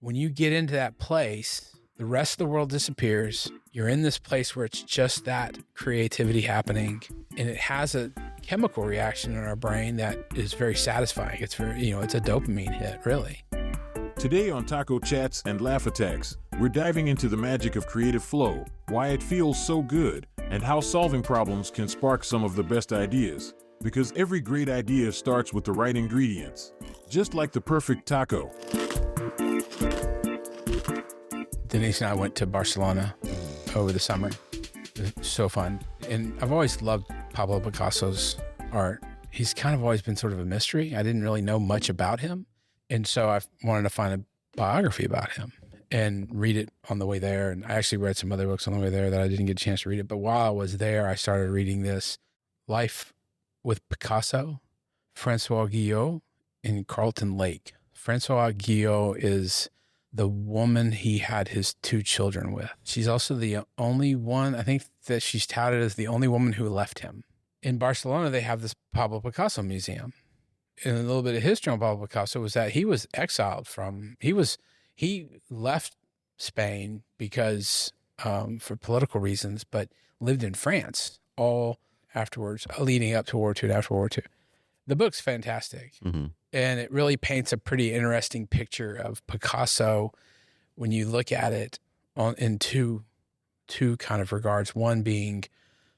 when you get into that place, the rest of the world disappears. You're in this place where it's just that creativity happening, and it has a chemical reaction in our brain that is very satisfying. It's very, it's a dopamine hit, really. Today on Taco Chats and Laugh Attacks, we're diving into the magic of creative flow, why it feels so good, and how solving problems can spark some of the best ideas. Because every great idea starts with the right ingredients, just like the perfect taco. Denise and I went to Barcelona over the summer. It was so fun. And I've always loved Pablo Picasso's art. He's kind of always been sort of a mystery. I didn't really know much about him. And so I wanted to find a biography about him and read it on the way there. And I actually read some other books on the way there that I didn't get a chance to read it. But while I was there, I started reading this Life with Picasso, Francois Guillot, and Carlton Lake. Francois Guillot is the woman he had his 2 children with. She's also the only one, I think that she's touted as the only woman who left him. In Barcelona, they have this Pablo Picasso museum. And a little bit of history on Pablo Picasso was that he was exiled he left Spain because, for political reasons, but lived in France all afterwards, leading up to World War II and after World War II. The book's fantastic. Mm-hmm. And it really paints a pretty interesting picture of Picasso when you look at it in two kind of regards. One being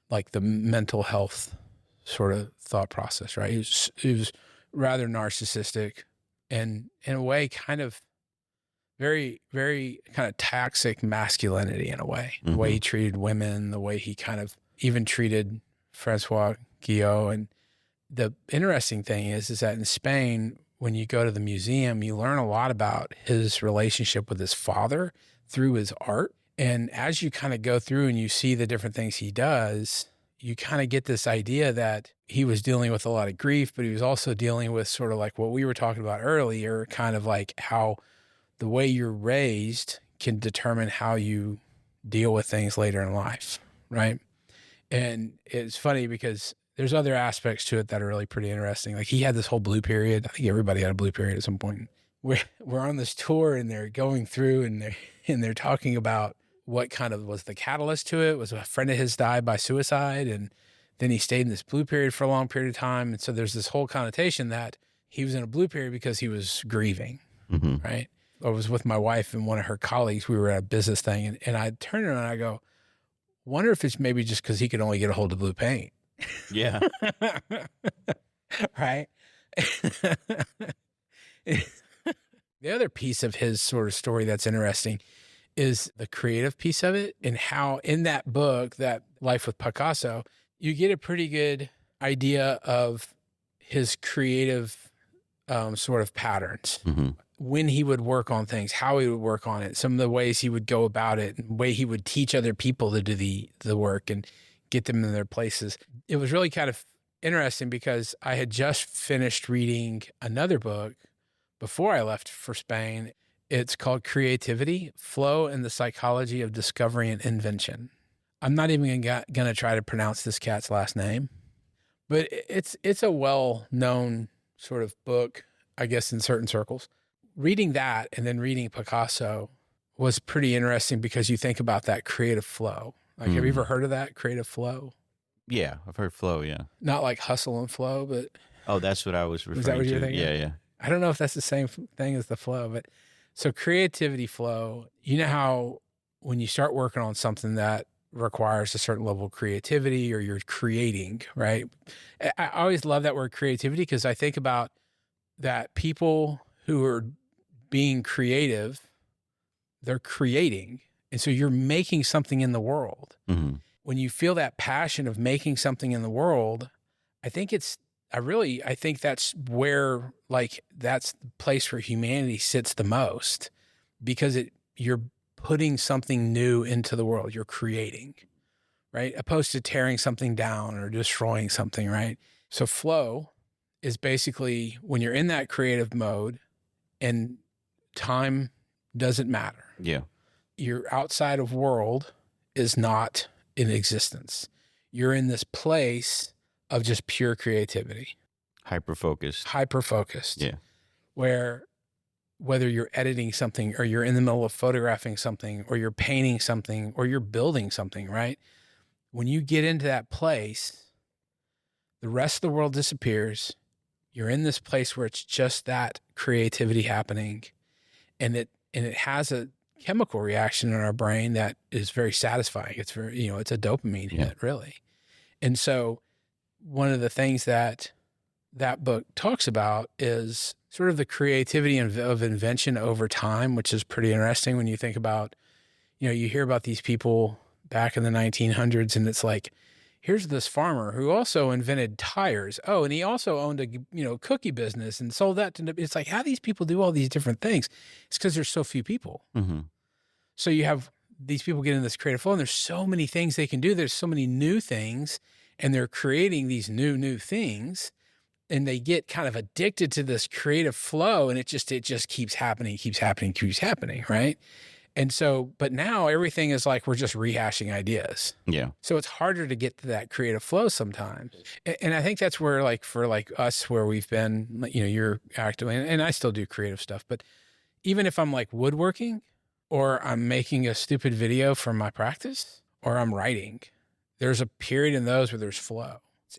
like the mental health sort of thought process, right? He was rather narcissistic and in a way kind of very, very kind of toxic masculinity in a way. Mm-hmm. The way he treated women, the way he kind of even treated Francois Guillot. And the interesting thing is that in Spain, when you go to the museum, you learn a lot about his relationship with his father through his art. And as you kind of go through and you see the different things he does, you kind of get this idea that he was dealing with a lot of grief, but he was also dealing with sort of like what we were talking about earlier, kind of like how the way you're raised can determine how you deal with things later in life, right? And it's funny because there's other aspects to it that are really pretty interesting. Like he had this whole blue period. I think everybody had a blue period at some point. We're on this tour and they're going through and they're talking about what kind of was the catalyst to it. Was a friend of his died by suicide, and then he stayed in this blue period for a long period of time. And so there's this whole connotation that he was in a blue period because he was grieving, mm-hmm. right? I was with my wife and one of her colleagues. We were at a business thing, and I turned around and I go, wonder if it's maybe just because he could only get a hold of blue paint. Yeah. Right? The other piece of his sort of story that's interesting is the creative piece of it, and how in that book, that Life with Picasso, you get a pretty good idea of his creative sort of patterns. Mm-hmm. When he would work on things, how he would work on it, some of the ways he would go about it, and the way he would teach other people to do the work and get them in their places. It was really kind of interesting because I had just finished reading another book before I left for Spain. It's called Creativity, Flow and the Psychology of Discovery and Invention. I'm not even going to try to pronounce this cat's last name, but it's a well-known sort of book, I guess, in certain circles. Reading that and then reading Picasso was pretty interesting because you think about that creative flow. Like, have you ever heard of that creative flow? Yeah, I've heard flow, yeah. Not like hustle and flow, but... Oh, that's what I was referring to. Is that what you're thinking? Yeah. I don't know if that's the same thing as the flow, but... So creativity flow, you know how when you start working on something that requires a certain level of creativity or you're creating, right? I always love that word creativity because I think about that people who are being creative, they're creating. And so you're making something in the world. Mm-hmm. When you feel that passion of making something in the world, I think that's where, like, that's the place where humanity sits the most, because you're putting something new into the world. You're creating, right? Opposed to tearing something down or destroying something, right? So flow is basically when you're in that creative mode and time doesn't matter. Yeah. Your outside of world is not in existence. You're in this place of just pure creativity. Hyper-focused. Hyper-focused. Yeah. Where whether you're editing something or you're in the middle of photographing something or you're painting something or you're building something, right? When you get into that place, the rest of the world disappears. You're in this place where it's just that creativity happening, and it has a chemical reaction in our brain that is very satisfying. It's very, it's a dopamine hit, really. And so one of the things that book talks about is sort of the creativity of invention over time, which is pretty interesting when you think about, you hear about these people back in the 1900s, and it's like, here's this farmer who also invented tires. Oh, and he also owned a, cookie business and sold that to, it's like, how do these people do all these different things? It's because there's so few people. Mm-hmm. So you have these people get in this creative flow, and there's so many things they can do. There's so many new things, and they're creating these new things, and they get kind of addicted to this creative flow, and it just keeps happening, right? And so, but now everything is like, we're just rehashing ideas. Yeah. So it's harder to get to that creative flow sometimes. And I think that's where, like, for like us, where we've been, you're active, and I still do creative stuff, but even if I'm like woodworking, or I'm making a stupid video for my practice, or I'm writing, there's a period in those where there's flow.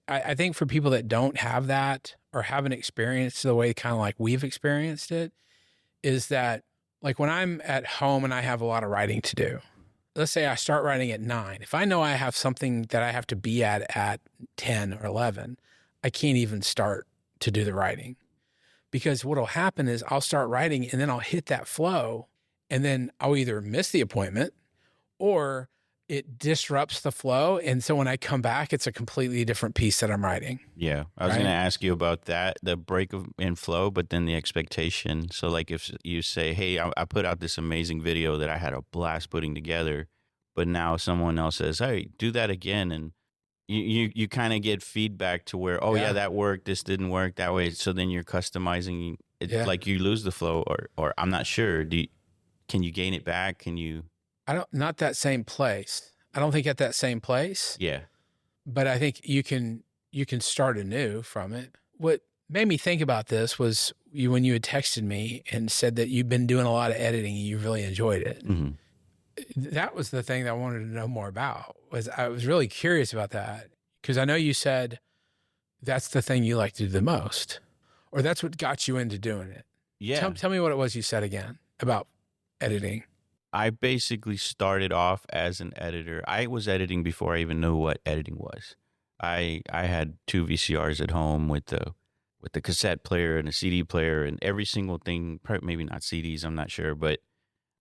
I think for people that don't have that or haven't experienced the way kind of like we've experienced it, is that, like, when I'm at home and I have a lot of writing to do, let's say I start writing at 9. If I know I have something that I have to be at 10 or 11, I can't even start to do the writing, because what'll happen is I'll start writing and then I'll hit that flow, and then I'll either miss the appointment or it disrupts the flow. And so when I come back, it's a completely different piece that I'm writing. Yeah. I was going to ask you about that, the break in flow, but then the expectation. So like if you say, hey, I put out this amazing video that I had a blast putting together, but now someone else says, hey, do that again. And you kind of get feedback to where, oh yeah, that worked. This didn't work that way. So then you're customizing it, like you lose the flow, or I'm not sure. Can you gain it back? Can you? Not that same place. I don't think at that same place. Yeah. But I think you can start anew from it. What made me think about this was when you had texted me and said that you've been doing a lot of editing and you really enjoyed it. Mm-hmm. That was the thing that I wanted to know more about. I was really curious about that, because I know you said that's the thing you like to do the most, or that's what got you into doing it. Yeah. Tell me what it was you said again about editing. I basically started off as an editor. I was editing before I even knew what editing was. I had 2 VCRs at home with the cassette player and a CD player and every single thing, maybe not CDs, I'm not sure, but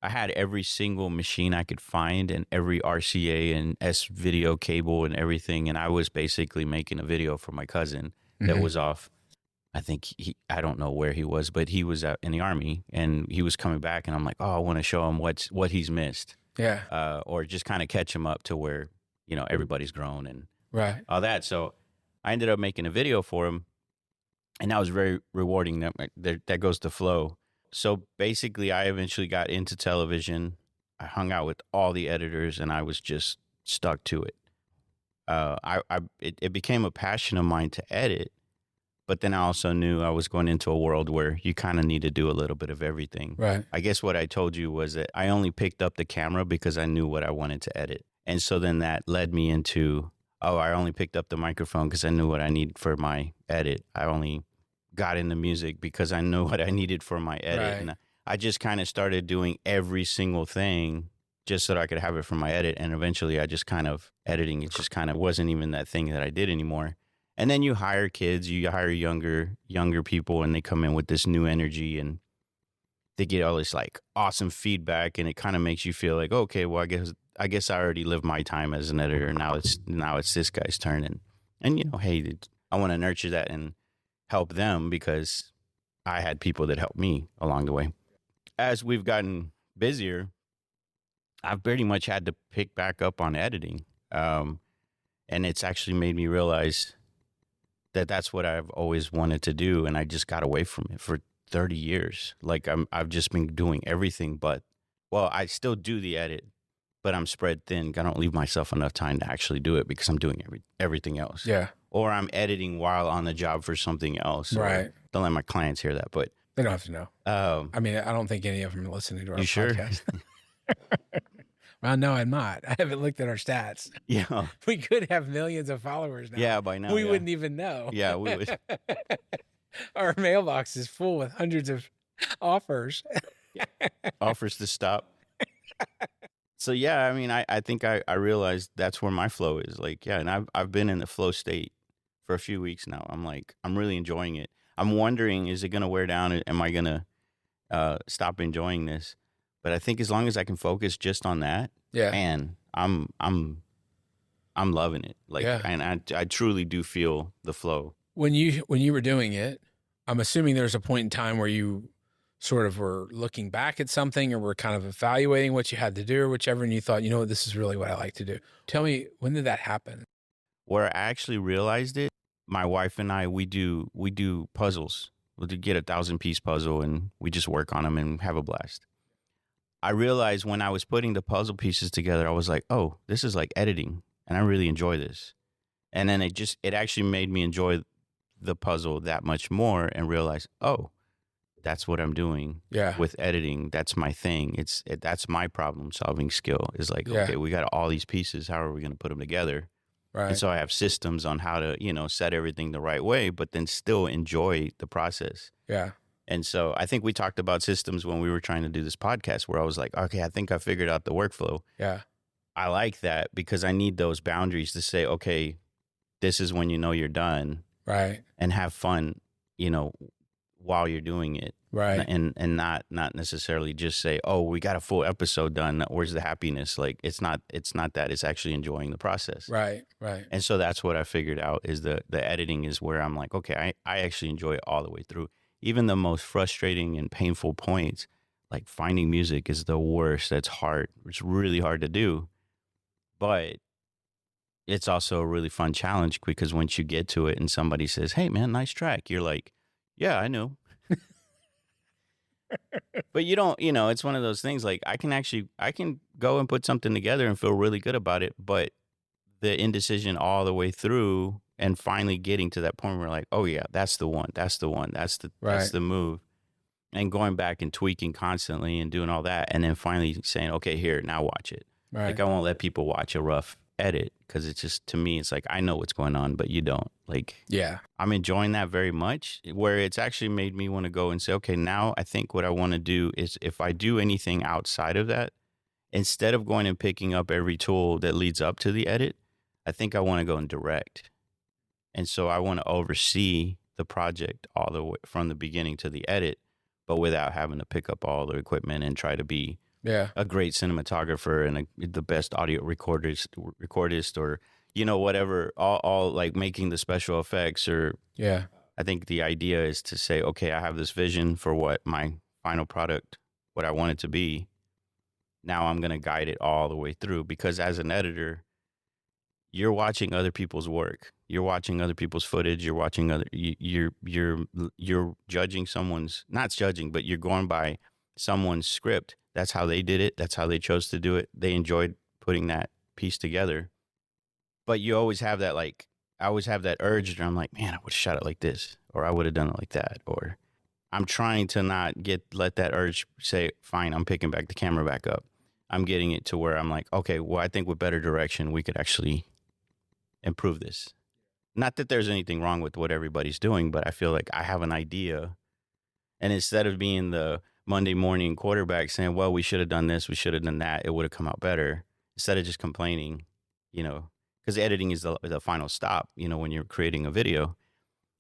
I had every single machine I could find and every RCA and S video cable and everything. And I was basically making a video for my cousin that was off. I think I don't know where he was, but he was out in the Army and he was coming back, and I'm like, oh, I want to show him what he's missed. Yeah. Or just kind of catch him up to where, everybody's grown and all that. So I ended up making a video for him, and that was very rewarding. That goes to flow. So basically I eventually got into television. I hung out with all the editors and I was just stuck to it. It became a passion of mine to edit. But then I also knew I was going into a world where you kind of need to do a little bit of everything. Right. I guess what I told you was that I only picked up the camera because I knew what I wanted to edit. And so then that led me into, I only picked up the microphone because I knew what I needed for my edit. I only got into music because I knew what I needed for my edit. Right. And I just kind of started doing every single thing just so that I could have it for my edit. And eventually I just kind of editing, it just kind of wasn't even that thing that I did anymore. And then you hire kids, you hire younger people, and they come in with this new energy and they get all this like awesome feedback, and it kind of makes you feel like, okay, well, I guess I already lived my time as an editor. Now it's this guy's turn, and hey, I want to nurture that and help them because I had people that helped me along the way. As we've gotten busier, I've pretty much had to pick back up on editing, and it's actually made me realize that's what I've always wanted to do, and I just got away from it for 30 years. Like I've just been doing everything I still do the edit, but I'm spread thin. I don't leave myself enough time to actually do it because I'm doing everything else. Yeah. Or I'm editing while on the job for something else. Right. Don't let my clients hear that, but They don't have to know. Um, I mean, I don't think any of them are listening to our You sure? podcast. Well, no, I'm not. I haven't looked at our stats. yeah. We could have millions of followers now. Yeah, by now. We yeah. wouldn't even know. Yeah, we would. Our mailbox is full with hundreds of offers. Offers to stop. So yeah, I mean, I think I realized that's where my flow is. Like, yeah, and I've been in the flow state for a few weeks now. I'm like, I'm really enjoying it. I'm wondering, is it gonna wear down? Am I gonna stop enjoying this? But I think as long as I can focus just on that, Yeah. man, I'm loving it. Like, Yeah. and I truly do feel the flow. When you were doing it, I'm assuming there's a point in time where you sort of were looking back at something or were kind of evaluating what you had to do or whichever, and you thought, you know what, this is really what I like to do. Tell me, when did that happen? Where I actually realized it, my wife and I, we do puzzles. We'll get a 1,000-piece puzzle and we just work on them and have a blast. I realized when I was putting the puzzle pieces together, I was like, oh, this is like editing and I really enjoy this. And then it actually made me enjoy the puzzle that much more and realize, oh, that's what I'm doing with editing. That's my thing. That's my problem solving skill is like, okay, we got all these pieces. How are we going to put them together? Right. And so I have systems on how to, set everything the right way, but then still enjoy the process. Yeah. And so I think we talked about systems when we were trying to do this podcast where I was like, okay, I think I figured out the workflow. Yeah. I like that because I need those boundaries to say, okay, this is when you're done. Right. And have fun, while you're doing it. Right. And not necessarily just say, oh, we got a full episode done. Where's the happiness? Like it's not that. It's actually enjoying the process. Right. Right. And so that's what I figured out is the editing is where I'm like, okay, I actually enjoy it all the way through. Even the most frustrating and painful points, like finding music is the worst. That's hard. It's really hard to do. But it's also a really fun challenge because once you get to it and somebody says, hey, man, nice track, you're like, yeah, I know. But you don't, it's one of those things like I can go and put something together and feel really good about it. But the indecision all the way through and finally getting to that point where like, oh, yeah, that's the one. That's the one. That's the move. And going back and tweaking constantly and doing all that. And then finally saying, okay, here, now watch it. Right. Like I won't let people watch a rough edit because it's just, to me, it's like, I know what's going on, but you don't. Like, yeah, I'm enjoying that very much where it's actually made me want to go and say, okay, now I think what I want to do is if I do anything outside of that, instead of going and picking up every tool that leads up to the edit, I think I want to go and direct. And so I want to oversee the project all the way from the beginning to the edit, but without having to pick up all the equipment and try to be a great cinematographer and the best audio recordist or, whatever, all like making the special effects or, I think the idea is to say, okay, I have this vision for what my final product, what I want it to be. Now I'm going to guide it all the way through because as an editor, you're watching other people's work. You're watching other people's footage. You're watching you're judging someone's, not judging, but you're going by someone's script. That's how they did it. That's how they chose to do it. They enjoyed putting that piece together. But you always have that, like, I always have that urge where I'm like, man, I would have shot it like this, or I would have done it like that. Or I'm trying to not let that urge say, fine, I'm picking back the camera back up. I'm getting it to where I'm like, okay, well, I think with better direction, we could actually improve this. Not that there's anything wrong with what everybody's doing, but I feel like I have an idea. And instead of being the Monday morning quarterback saying, well, we should have done this, we should have done that, it would have come out better. Instead of just complaining, because editing is the final stop, when you're creating a video.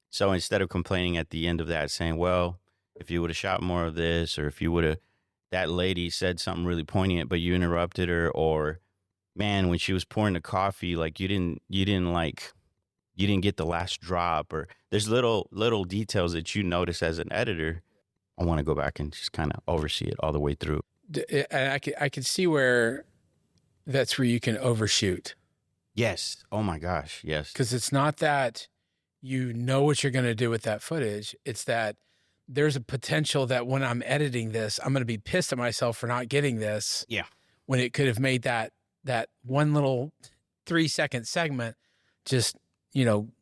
So instead of complaining at the end of that saying, well, if you would have shot more of this, or if you would have, that lady said something really poignant, but you interrupted her, or man, when she was pouring the coffee, like you didn't get the last drop, or there's little details that you notice as an editor. I want to go back and just kind of oversee it all the way through. And I could see where that's where you can overshoot. Yes. Oh my gosh. Yes. Because it's not that you know what you're going to do with that footage. It's that there's a potential that when I'm editing this, I'm going to be pissed at myself for not getting this. Yeah. When it could have made that one little 3-second segment just,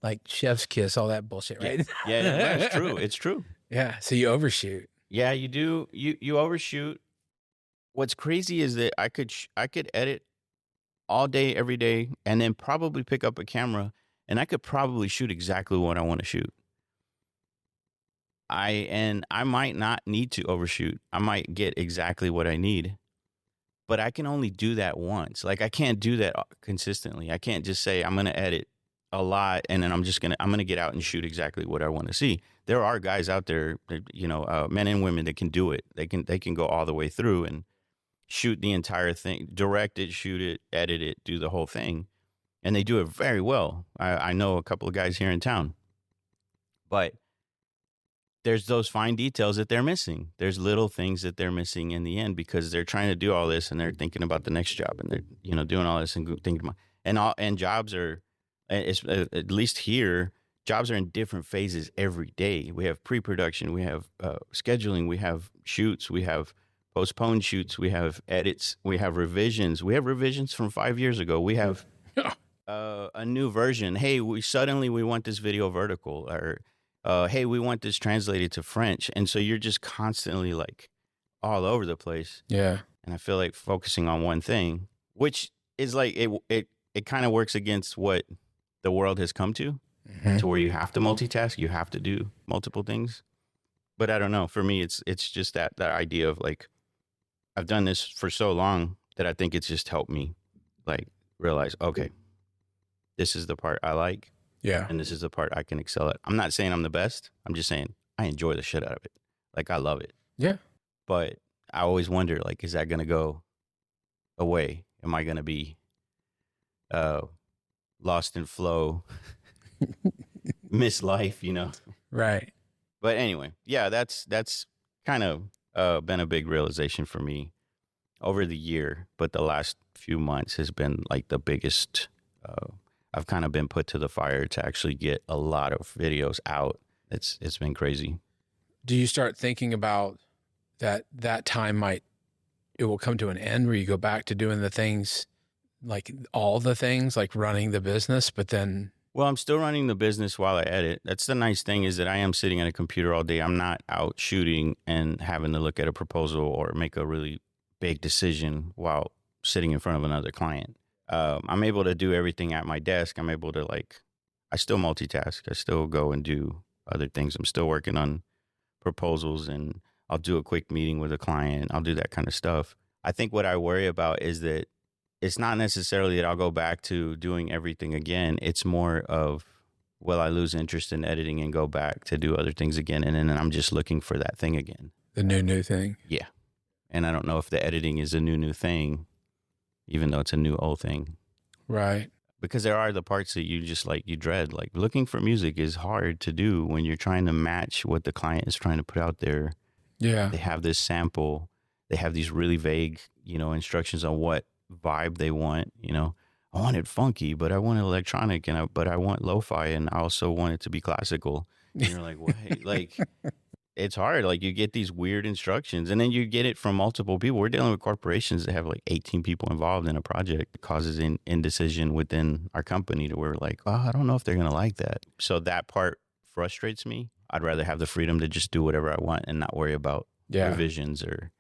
like chef's kiss, all that bullshit, right? Yeah, that's true. It's true. Yeah. So you overshoot. Yeah, you do. You overshoot. What's crazy is that I could edit all day, every day, and then probably pick up a camera, and I could probably shoot exactly what I want to shoot. I might not need to overshoot. I might get exactly what I need, but I can only do that once. Like I can't do that consistently. I can't just say I'm going to edit a lot and then I'm going to get out and shoot exactly what I want to see. There are guys out there, men and women that can do it. They can go all the way through and shoot the entire thing, direct it, shoot it, edit it, do the whole thing. And they do it very well. I know a couple of guys here in town, but there's those fine details that they're missing. There's little things that they're missing in the end because they're trying to do all this and they're thinking about the next job and they're, doing all this and thinking about, and jobs are, it's, at least here, jobs are in different phases every day. We have pre-production, we have scheduling, we have shoots, we have postponed shoots, we have edits, we have revisions. We have revisions from 5 years ago. We have a new version. Hey, we want this video vertical, or hey, we want this translated to French. And so you're just constantly like all over the place. Yeah. And I feel like focusing on one thing, which is like it kind of works against what the world has come to where you have to multitask, you have to do multiple things. But I don't know. For me, it's just that idea of like, I've done this for so long that I think it's just helped me like realize, okay, this is the part I like. Yeah. And this is the part I can excel at. I'm not saying I'm the best. I'm just saying I enjoy the shit out of it. Like I love it. Yeah. But I always wonder, like, is that going to go away? Am I going to be lost in flow, miss life, Right. But anyway, yeah, that's kind of been a big realization for me over the year. But the last few months has been like the biggest. I've kind of been put to the fire to actually get a lot of videos out. It's been crazy. Do you start thinking about that time it will come to an end where you go back to doing the things, like all the things, like running the business, but then... Well, I'm still running the business while I edit. That's the nice thing, is that I am sitting at a computer all day. I'm not out shooting and having to look at a proposal or make a really big decision while sitting in front of another client. I'm able to do everything at my desk. I'm able to I still multitask. I still go and do other things. I'm still working on proposals and I'll do a quick meeting with a client. I'll do that kind of stuff. I think what I worry about is that it's not necessarily that I'll go back to doing everything again. It's more of, will I lose interest in editing and go back to do other things again? And then I'm just looking for that thing again. The new thing. Yeah. And I don't know if the editing is a new thing, even though it's a new old thing. Right. Because there are the parts that you just you dread. Like looking for music is hard to do when you're trying to match what the client is trying to put out there. Yeah. They have this sample. They have these really vague, instructions on what vibe they want. I want it funky, but I want it electronic, but I want lo-fi, and I also want it to be classical. And you're like, wait, it's hard. Like you get these weird instructions, and then you get it from multiple people. We're dealing with corporations that have 18 people involved in a project. It causes indecision within our company to where I don't know if they're going to like that. So that part frustrates me. I'd rather have the freedom to just do whatever I want and not worry about revisions or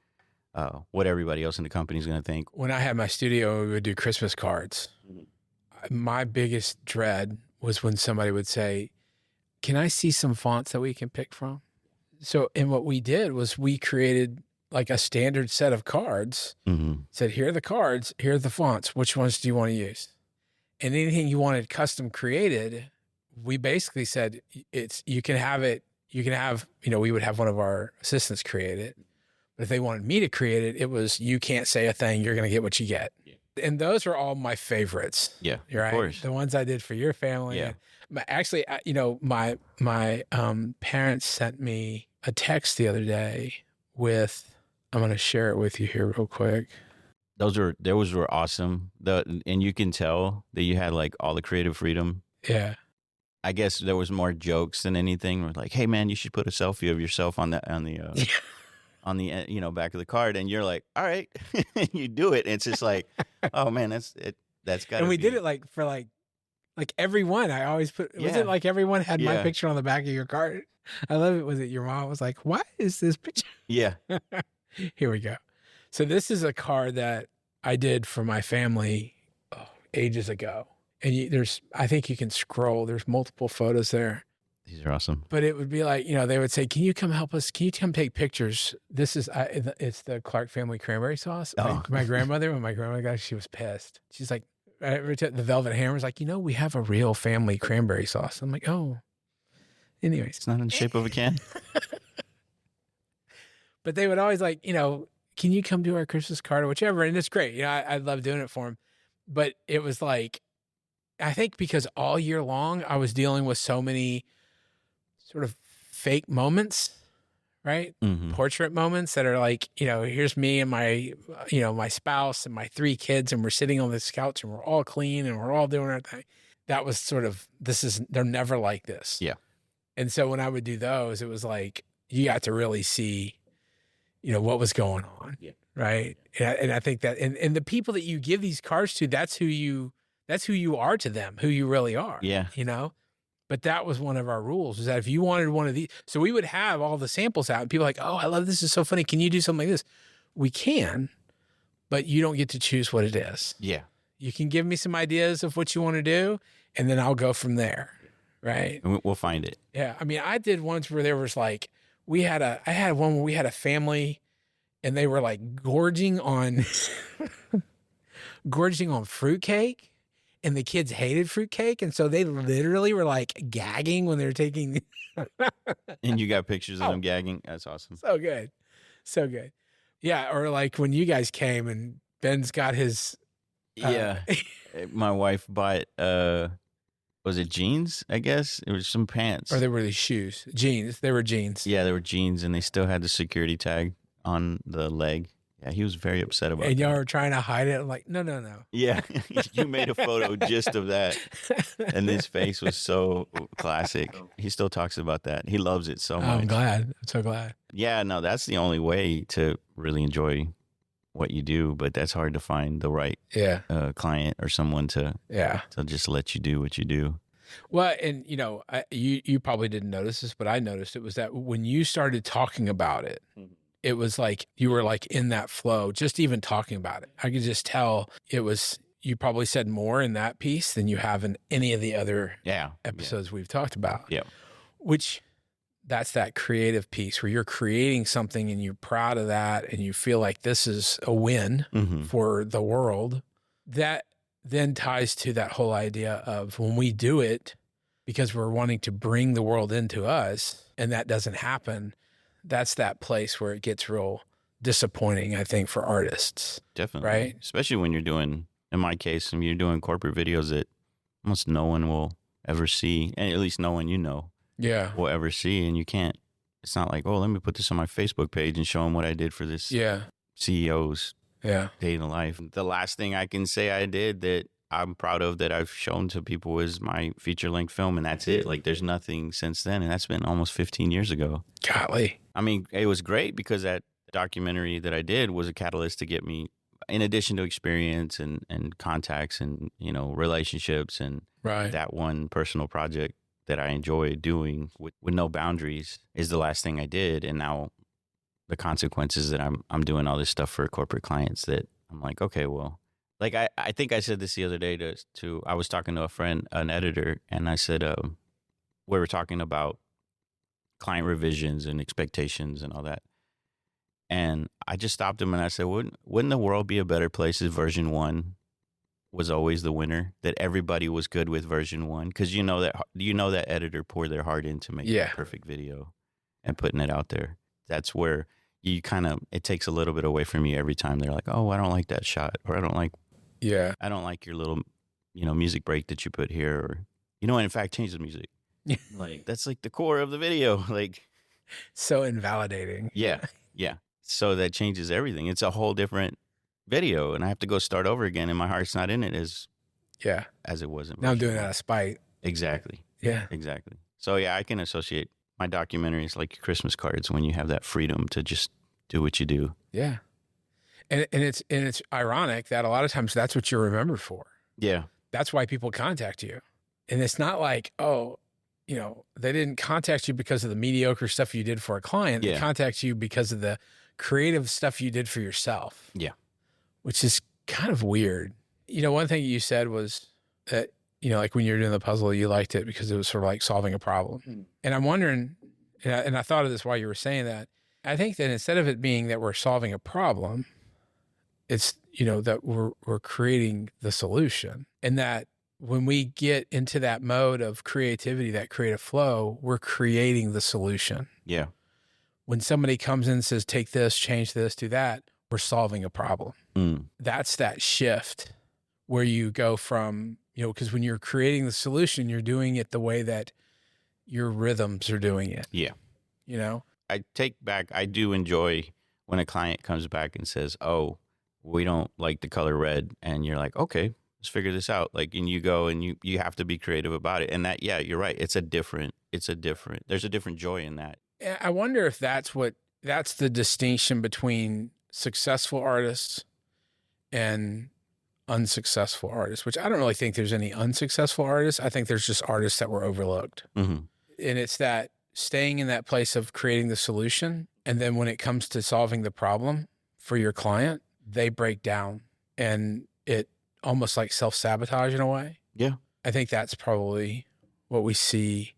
what everybody else in the company is going to think. When I had my studio, we would do Christmas cards. My biggest dread was when somebody would say, "Can I see some fonts that we can pick from?" So, and what we did was we created a standard set of cards, said, here are the cards, here are the fonts. Which ones do you want to use? And anything you wanted custom created, we basically said, you can have, we would have one of our assistants create it. But if they wanted me to create it, it was, you can't say a thing, you're going to get what you get. Yeah. And those are all my favorites. Yeah, right? Of course. The ones I did for your family. Yeah. Actually, my parents sent me a text the other day with, I'm going to share it with you here real quick. Those were awesome. And you can tell that you had all the creative freedom. Yeah. I guess there was more jokes than anything. We're like, hey man, you should put a selfie of yourself on the back of the card, and you're like, all right, you do it. And it's just oh man, that's got. And we did it for everyone. I always put. Was it everyone had my picture on the back of your card? I love it. Was it your mom was like, "What is this picture?" Yeah. Here we go. So this is a card that I did for my family ages ago. And I think you can scroll. There's multiple photos there. These are awesome. But it would be like, they would say, "Can you come help us? Can you come take pictures?" This is, it's the Clark family cranberry sauce. Oh. My grandmother, when my grandmother got it, she was pissed. She's like, the Velvet Hammer was like, "We have a real family cranberry sauce." I'm like, "Oh, anyways." It's not in the shape of a can. But they would always like, "Can you come do our Christmas card or whichever?" And it's great. I love doing it for them. But it was like, I think because all year long I was dealing with so many sort of fake moments, right? Mm-hmm. Portrait moments that are like, here's me and my, my spouse and my 3 kids, and we're sitting on this couch and we're all clean and we're all doing our thing. That was sort of, they're never like this. Yeah. And so when I would do those, it was like, you got to really see, what was going on. Yeah. Right. And I think that, and the people that you give these cards to, that's who you are to them, who you really are. Yeah. But that was one of our rules, is that if you wanted one of these, so we would have all the samples out and people like, "Oh, I love this. Is so funny. Can you do something like this?" We can, but you don't get to choose what it is. Yeah. You can give me some ideas of what you want to do, and then I'll go from there. Right. And we'll find it. Yeah. I mean, I did ones where there was like, I had one where we had a family and they were like gorging on fruitcake. And the kids hated fruitcake, and so they literally were like gagging when they were taking. And you got pictures of them gagging. That's awesome. So good, so good. Yeah, or like when you guys came and Ben's got his. Yeah, my wife bought. Was it jeans? I guess it was some pants. Or they were these shoes, jeans. They were jeans. Yeah, they were jeans, and they still had the security tag on the leg. Yeah, he was very upset about it. And y'all were trying to hide it. I'm like, no. Yeah, you made a photo just of that. And his face was so classic. He still talks about that. He loves it so much. I'm glad. I'm so glad. Yeah, no, that's the only way to really enjoy what you do. But that's hard to find the right client or someone to just let you do what you do. Well, and you probably didn't notice this, but I noticed it was that when you started talking about it, it was like you were like in that flow, just even talking about it. I could just tell you probably said more in that piece than you have in any of the other episodes we've talked about. Yeah. Which that's that creative piece where you're creating something and you're proud of that and you feel like this is a win for the world. That then ties to that whole idea of when we do it because we're wanting to bring the world into us and that doesn't happen. That's that place where it gets real disappointing, I think, for artists. Definitely. Right? Especially when you're doing, in my case, when you're doing corporate videos that almost no one will ever see, and at least no one will ever see. And you can't, it's not like, oh, let me put this on my Facebook page and show them what I did for this CEO's day in the life. The last thing I can say I did that I'm proud of that I've shown to people is my feature-length film, and that's it. Like, there's nothing since then, and that's been almost 15 years ago. Golly. I mean, it was great because that documentary that I did was a catalyst to get me, in addition to experience and contacts and, relationships and that one personal project that I enjoyed doing with no boundaries is the last thing I did. And now the consequences that I'm doing all this stuff for corporate clients that I'm like, okay, well, like I think I said this the other day to I was talking to a friend, an editor, and I said, we were talking about client revisions and expectations and all that. And I just stopped him and I said, wouldn't the world be a better place if version 1 was always the winner, that everybody was good with version 1? Because that editor poured their heart in to make a perfect video and putting it out there. That's where you it takes a little bit away from you every time they're like, oh, I don't like that shot, or I don't like your little, music break that you put here, or, in fact, change the music. Like, that's like the core of the video. Like, so invalidating. Yeah. So that changes everything. It's a whole different video, and I have to go start over again, and my heart's not in it as it wasn't. Now I'm doing it out of spite. Exactly. Yeah. Exactly. So I can associate my documentaries like Christmas cards when you have that freedom to just do what you do. Yeah. And it's ironic that a lot of times that's what you're remembered for. Yeah. That's why people contact you. And it's not like, oh, they didn't contact you because of the mediocre stuff you did for a client. They Yeah. contact you because of the creative stuff you did for yourself. Yeah. Which is kind of weird. One thing you said was that, like when you were doing the puzzle, you liked it because it was sort of like solving a problem. And I'm wondering, and I thought of this while you were saying that, I think that instead of it being that we're solving a problem, it's, that we're creating the solution. And that when we get into that mode of creativity, that creative flow, we're creating the solution. Yeah. When somebody comes in and says, take this, change this, do that, we're solving a problem. That's that shift where you go from, because when you're creating the solution, you're doing it the way that your rhythms are doing it. Yeah. I take back, I do enjoy when a client comes back and says, oh, we don't like the color red. And you're like, okay, let's figure this out. Like, and you go and you have to be creative about it. And that, yeah, you're right. There's a different joy in that. I wonder if that's the distinction between successful artists and unsuccessful artists, which I don't really think there's any unsuccessful artists. I think there's just artists that were overlooked. Mm-hmm. And it's that staying in that place of creating the solution. And then when it comes to solving the problem for your client, they break down and it almost like self-sabotage in a way. Yeah. I think that's probably what we see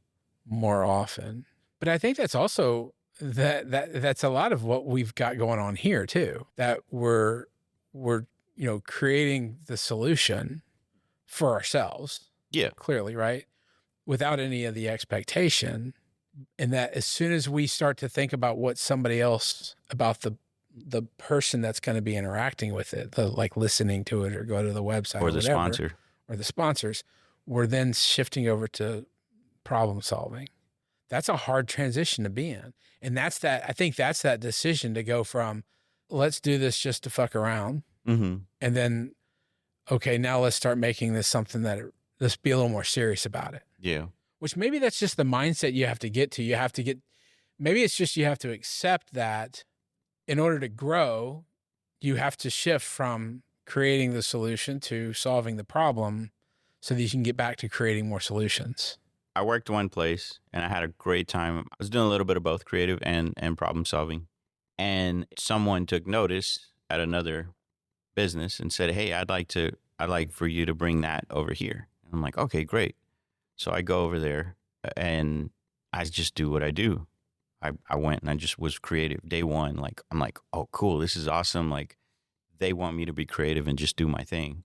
more often. But I think that's also that's a lot of what we've got going on here too, that we're creating the solution for ourselves. Yeah. Clearly, right? Without any of the expectation. And that as soon as we start to think about what somebody else, about the person that's going to be interacting with it, like listening to it or go to the website Or the whatever, sponsor. Or the sponsors, we're then shifting over to problem solving. That's a hard transition to be in. And I think that's that decision to go from, let's do this just to fuck around. Mm-hmm. And then, okay, now let's start making this something let's be a little more serious about it. Yeah. Which maybe that's just the mindset you have to get to. Maybe it's just you have to accept that in order to grow, you have to shift from creating the solution to solving the problem so that you can get back to creating more solutions. I worked one place and I had a great time. I was doing a little bit of both creative and problem solving. And someone took notice at another business and said, hey, I'd like for you to bring that over here. And I'm like, okay, great. So I go over there and I just do what I do. I went and I just was creative. Day one, like, I'm like, oh, cool. This is awesome. Like, they want me to be creative and just do my thing.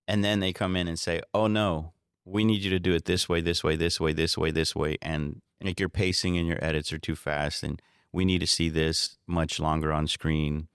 And then they come in and say, oh, no, we need you to do it this way, this way, this way, this way, this way. And like your pacing and your edits are too fast. And we need to see this much longer on screen.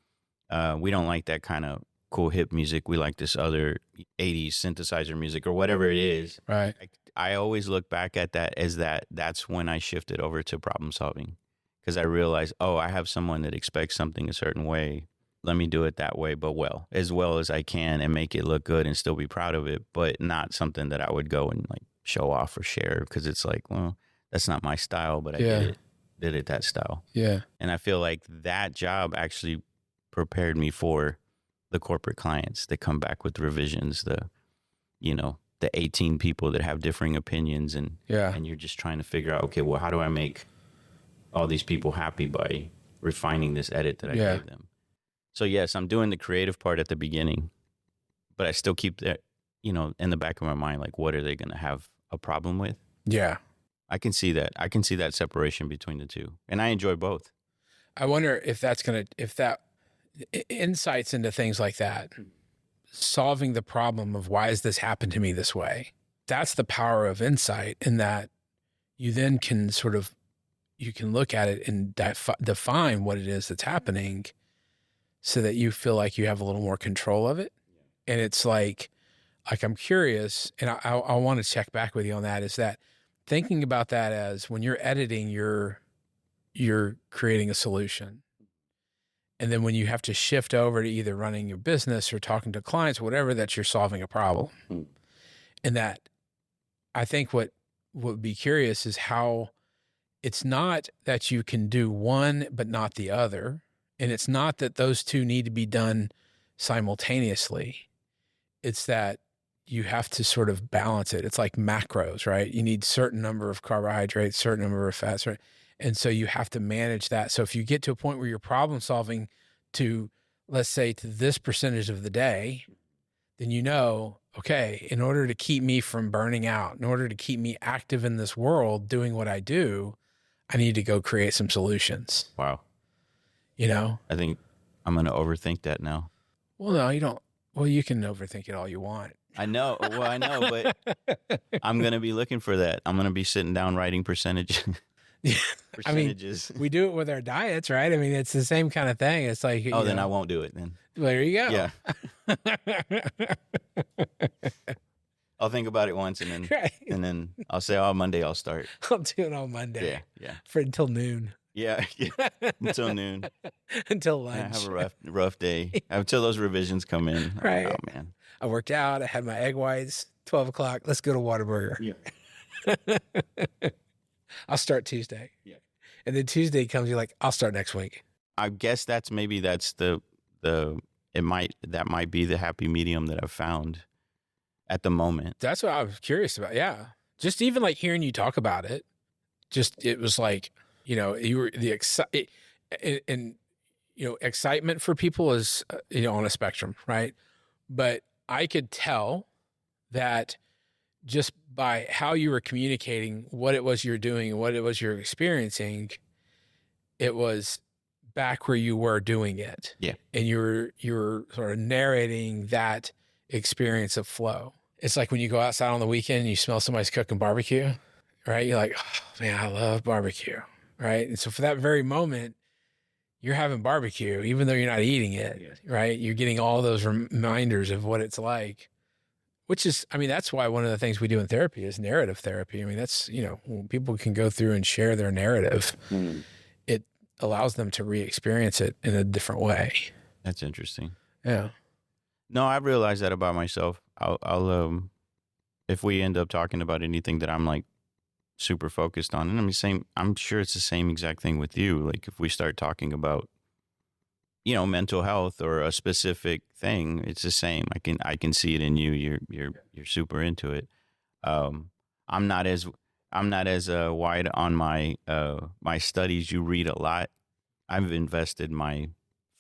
We don't like that kind of cool hip music. We like this other 80s synthesizer music or whatever it is. Right. I always look back at that as that's when I shifted over to problem solving, because I realized, oh, I have someone that expects something a certain way. Let me do it that way, but as well as I can and make it look good and still be proud of it, but not something that I would go and like show off or share, because it's like, well, that's not my style, but I did it that style. Yeah. And I feel like that job actually prepared me for the corporate clients that come back with revisions, the 18 people that have differing opinions, and you're just trying to figure out, okay, well, how do I make all these people happy by refining this edit that I gave them? So yes, I'm doing the creative part at the beginning, but I still keep that, in the back of my mind, like, what are they going to have a problem with? Yeah. I can see that. I can see that separation between the two, and I enjoy both. I wonder if that insights into things like that, solving the problem of why has this happened to me this way? That's the power of insight, in that you then can you can look at it and define what it is that's happening, so that you feel like you have a little more control of it. And it's like I'm curious, and I want to check back with you on that, is that thinking about that as when you're editing, you're creating a solution. And then when you have to shift over to either running your business or talking to clients, whatever, that you're solving a problem. And that I think what would be curious is how it's not that you can do one but not the other. And it's not that those two need to be done simultaneously. It's that you have to sort of balance it. It's like macros, right? You need certain number of carbohydrates, certain number of fats, right? And so you have to manage that. So if you get to a point where you're problem solving to, let's say, to this percentage of the day, then you know, okay, in order to keep me from burning out, in order to keep me active in this world doing what I do, I need to go create some solutions. Wow. You know? I think I'm going to overthink that now. Well, no, you don't. Well, you can overthink it all you want. I know. Well, I know, but I'm going to be looking for that. I'm going to be sitting down writing percentages. I mean, we do it with our diets, right? I mean, it's the same kind of thing. It's like, then I won't do it then. Well, there you go. Yeah. I'll think about it once and then I'll say, Monday I'll start. I'll do it on Monday. Yeah. For until noon. Yeah. Until noon. Until lunch. I have a rough day. Until those revisions come in. Right. Oh man. I worked out. I had my egg whites. 12 o'clock. Let's go to Whataburger. Yeah. I'll start Tuesday. Yeah. And then Tuesday comes, you're like, I'll start next week. I guess that might be the happy medium that I've found at the moment. That's what I was curious about. Yeah. Just even like hearing you talk about it, it was like, you know, you were excitement for people is, on a spectrum, right? But I could tell that just by how you were communicating what it was you're doing and what it was you're experiencing, it was back where you were doing it. Yeah. And you were sort of narrating that experience of flow. It's like when you go outside on the weekend and you smell somebody's cooking barbecue, right? You're like, oh man, I love barbecue, right? And so for that very moment, you're having barbecue, even though you're not eating it, right? You're getting all those reminders of what it's like. Which is, I mean, that's why one of the things we do in therapy is narrative therapy. I mean, that's, when people can go through and share their narrative, it allows them to re-experience it in a different way. That's interesting. Yeah. No, I realize that about myself. I'll if we end up talking about anything that I'm like super focused on, and I'm sure it's the same exact thing with you. Like if we start talking about, mental health or a specific thing, it's the same. I can see it in you. You're super into it. I'm not as wide on my my studies. You read a lot. I've invested my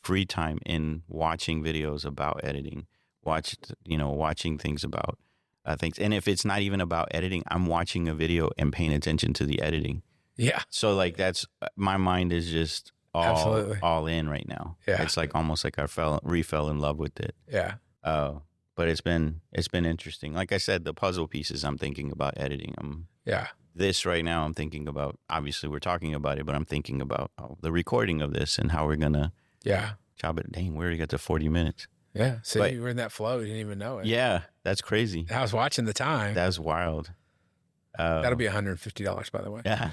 free time in watching videos about editing, watching things about things. And if it's not even about editing, I'm watching a video and paying attention to the editing. Yeah. So like that's, my mind is just all in right now. Yeah. It's like almost like I fell in love with it. Yeah. But it's been interesting. Like I said, the puzzle pieces I'm thinking about editing. This right now I'm thinking about, obviously we're talking about it, but I'm thinking about the recording of this and how we're going to chop it. Dang, we already got to 40 minutes. Yeah. So you were in that flow. You didn't even know it. Yeah. That's crazy. I was watching the time. That's wild. That'll be $150, by the way. Yeah.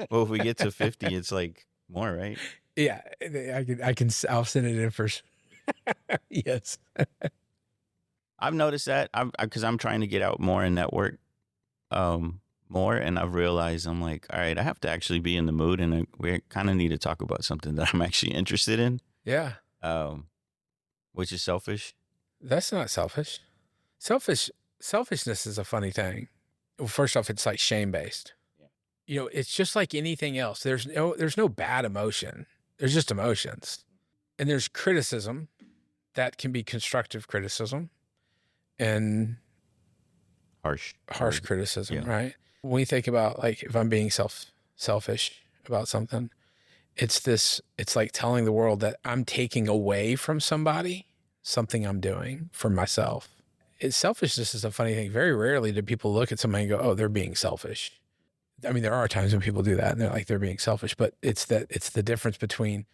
Well, if we get to 50, it's like more, right? Yeah. I'll send it in first. Yes. I've noticed that because I'm trying to get out more and network more. And I've realized I'm like, all right, I have to actually be in the mood, and we kind of need to talk about something that I'm actually interested in. Yeah. Which is selfish. That's not selfish. Selfishness is a funny thing. Well, first off, it's like shame-based. Yeah. It's just like anything else. There's no bad emotion. There's just emotions. And there's criticism that can be constructive criticism and harsh criticism, right? When we think about, like, if I'm being selfish about something, it's like telling the world that I'm taking away from somebody something I'm doing for myself. Selfishness is a funny thing. Very rarely do people look at somebody and go, oh, they're being selfish. I mean, there are times when people do that and they're like, they're being selfish, but it's the difference between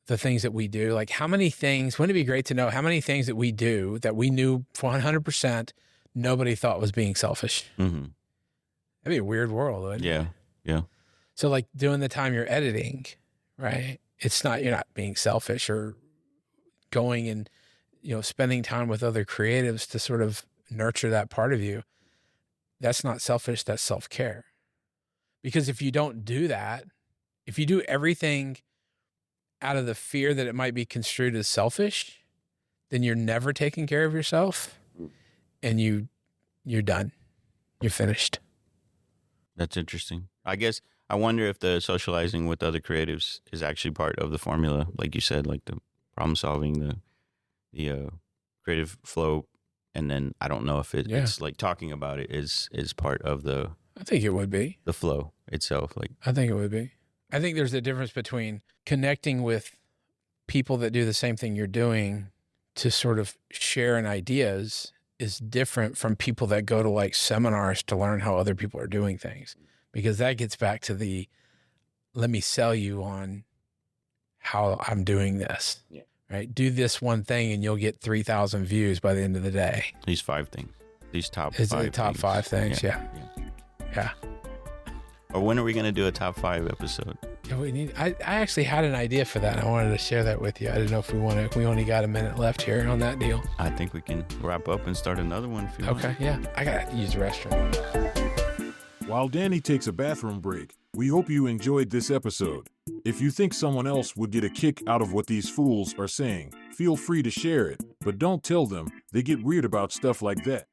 the things that we do. Like, how many things, wouldn't it be great to know how many things that we do that we knew 100% nobody thought was being selfish? Mm-hmm. That'd be a weird world, wouldn't it? Yeah. So like doing the time you're editing, right? You're not being selfish or going and, spending time with other creatives to sort of nurture that part of you. That's not selfish. That's self-care. Because if you don't do that, if you do everything out of the fear that it might be construed as selfish, then you're never taking care of yourself. and you're done. You're finished. That's interesting. I guess I wonder if the socializing with other creatives is actually part of the formula, like you said, like the problem solving, the creative flow, and then I don't know if it's like talking about it is part of the. I think it would be the flow itself. Like I think it would be. I think there's a difference between connecting with people that do the same thing you're doing to sort of share in ideas is different from people that go to like seminars to learn how other people are doing things, because that gets back to the, let me sell you on how I'm doing this, right? Do this one thing and you'll get 3,000 views by the end of the day. These 5 things, these top It's 5 the top things. 5 things. Yeah. Or when are we going to do a top 5 episode? Yeah, I actually had an idea for that. I wanted to share that with you. I didn't know if we want to. We only got a minute left here on that deal. I think we can wrap up and start another one if you want. Okay, yeah. I got to use the restroom. While Danny takes a bathroom break, we hope you enjoyed this episode. If you think someone else would get a kick out of what these fools are saying, feel free to share it, but don't tell them. They get weird about stuff like that.